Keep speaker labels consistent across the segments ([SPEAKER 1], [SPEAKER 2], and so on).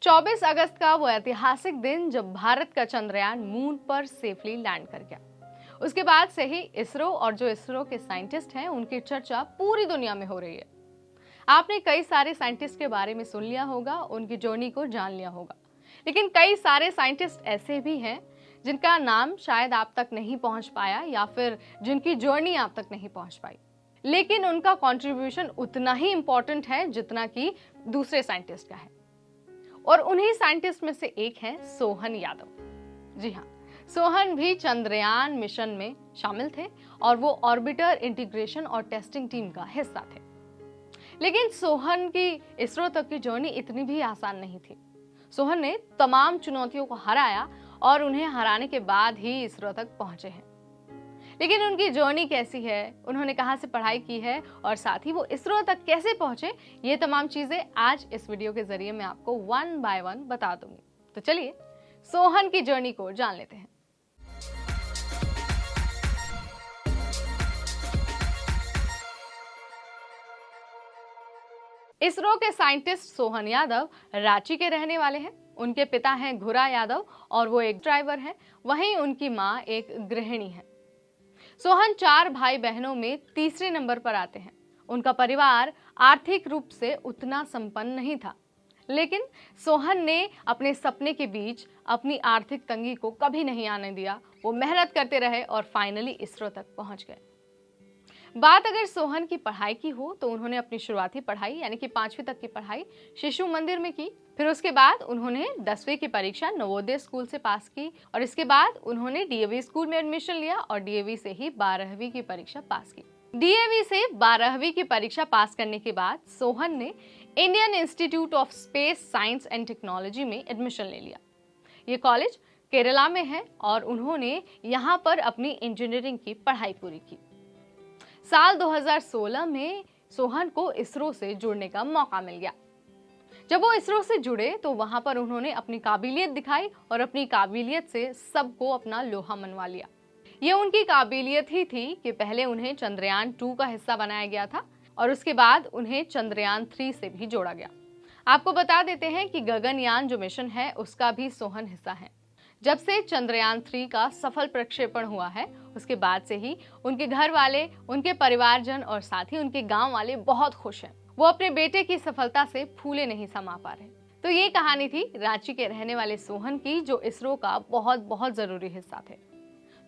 [SPEAKER 1] 24 अगस्त का वो ऐतिहासिक दिन जब भारत का चंद्रयान मून पर सेफली लैंड कर गया, उसके बाद से ही इसरो और जो इसरो के साइंटिस्ट हैं उनकी चर्चा पूरी दुनिया में हो रही है। आपने कई सारे साइंटिस्ट के बारे में सुन लिया होगा, उनकी जर्नी को जान लिया होगा, लेकिन कई सारे साइंटिस्ट ऐसे भी हैं जिनका नाम शायद आप तक नहीं पहुंच पाया या फिर जिनकी जर्नी आप तक नहीं पहुंच पाई, लेकिन उनका कंट्रीब्यूशन उतना ही इंपॉर्टेंट है जितना कि दूसरे साइंटिस्ट का है। और उन्हीं साइंटिस्ट में से एक है सोहन यादव। जी हाँ, सोहन भी चंद्रयान मिशन में शामिल थे और वो ऑर्बिटर इंटीग्रेशन और टेस्टिंग टीम का हिस्सा थे। लेकिन सोहन की इसरो तक की जर्नी इतनी भी आसान नहीं थी। सोहन ने तमाम चुनौतियों को हराया और उन्हें हराने के बाद ही इसरो तक पहुंचे हैं। लेकिन उनकी जर्नी कैसी है, उन्होंने कहां से पढ़ाई की है और साथ ही वो इसरो तक कैसे पहुंचे, ये तमाम चीजें आज इस वीडियो के जरिए मैं आपको वन बाय वन बता दूंगी। तो चलिए सोहन की जर्नी को जान लेते हैं। इसरो के साइंटिस्ट सोहन यादव रांची के रहने वाले हैं। उनके पिता हैं घुरा यादव और वो एक ड्राइवर हैं, वहीं उनकी माँ एक गृहिणी है। सोहन 4 भाई बहनों में तीसरे नंबर पर आते हैं। उनका परिवार आर्थिक रूप से उतना संपन्न नहीं था, लेकिन सोहन ने अपने सपने के बीच अपनी आर्थिक तंगी को कभी नहीं आने दिया। वो मेहनत करते रहे और फाइनली इसरो तक पहुंच गए। बात अगर सोहन की पढ़ाई की हो तो उन्होंने अपनी शुरुआती पढ़ाई यानी कि 5वीं तक की पढ़ाई शिशु मंदिर में की। फिर उसके बाद उन्होंने 10वीं की परीक्षा नवोदय स्कूल से पास की और इसके बाद उन्होंने डीएवी स्कूल में एडमिशन लिया और डीएवी से ही 12वीं की परीक्षा पास की। डीएवी से 12वीं की परीक्षा पास करने के बाद सोहन ने Indian institute of space science and technology में एडमिशन ले लिया। ये कॉलेज केरला में है और उन्होंने यहाँ पर अपनी इंजीनियरिंग की पढ़ाई पूरी की। साल 2016 में सोहन को इसरो से जुड़ने का मौका मिल गया। जब वो इसरो से जुड़े तो वहां पर उन्होंने अपनी काबिलियत दिखाई और अपनी काबिलियत से सबको अपना लोहा मनवा लिया। ये उनकी काबिलियत ही थी कि पहले उन्हें चंद्रयान 2 का हिस्सा बनाया गया था और उसके बाद उन्हें चंद्रयान 3 से भी जोड़ा गया। आपको बता देते हैं कि गगनयान जो मिशन है उसका भी सोहन हिस्सा है। जब से चंद्रयान 3 का सफल प्रक्षेपण हुआ है उसके बाद से ही उनके घर वाले, उनके परिवारजन और साथ ही उनके गांव वाले बहुत खुश हैं। वो अपने बेटे की सफलता से फूले नहीं समा पा रहे। तो ये कहानी थी रांची के रहने वाले सोहन की, जो इसरो का बहुत बहुत जरूरी हिस्सा थे।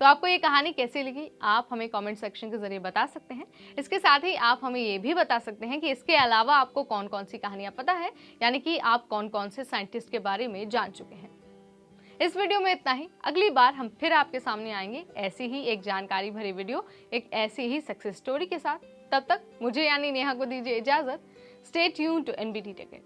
[SPEAKER 1] तो आपको ये कहानी कैसी लगी आप हमें कमेंट सेक्शन के जरिए बता सकते हैं। इसके साथ ही आप हमें ये भी बता सकते हैं कि इसके अलावा आपको कौन कौन सी कहानियां पता है, यानी कि आप कौन कौन से साइंटिस्ट के बारे में जान चुके हैं। इस वीडियो में इतना ही। अगली बार हम फिर आपके सामने आएंगे ऐसी ही एक जानकारी भरी वीडियो, एक ऐसी ही सक्सेस स्टोरी के साथ। तब तक मुझे यानी नेहा को दीजिए इजाजत। Stay tuned to NBT take.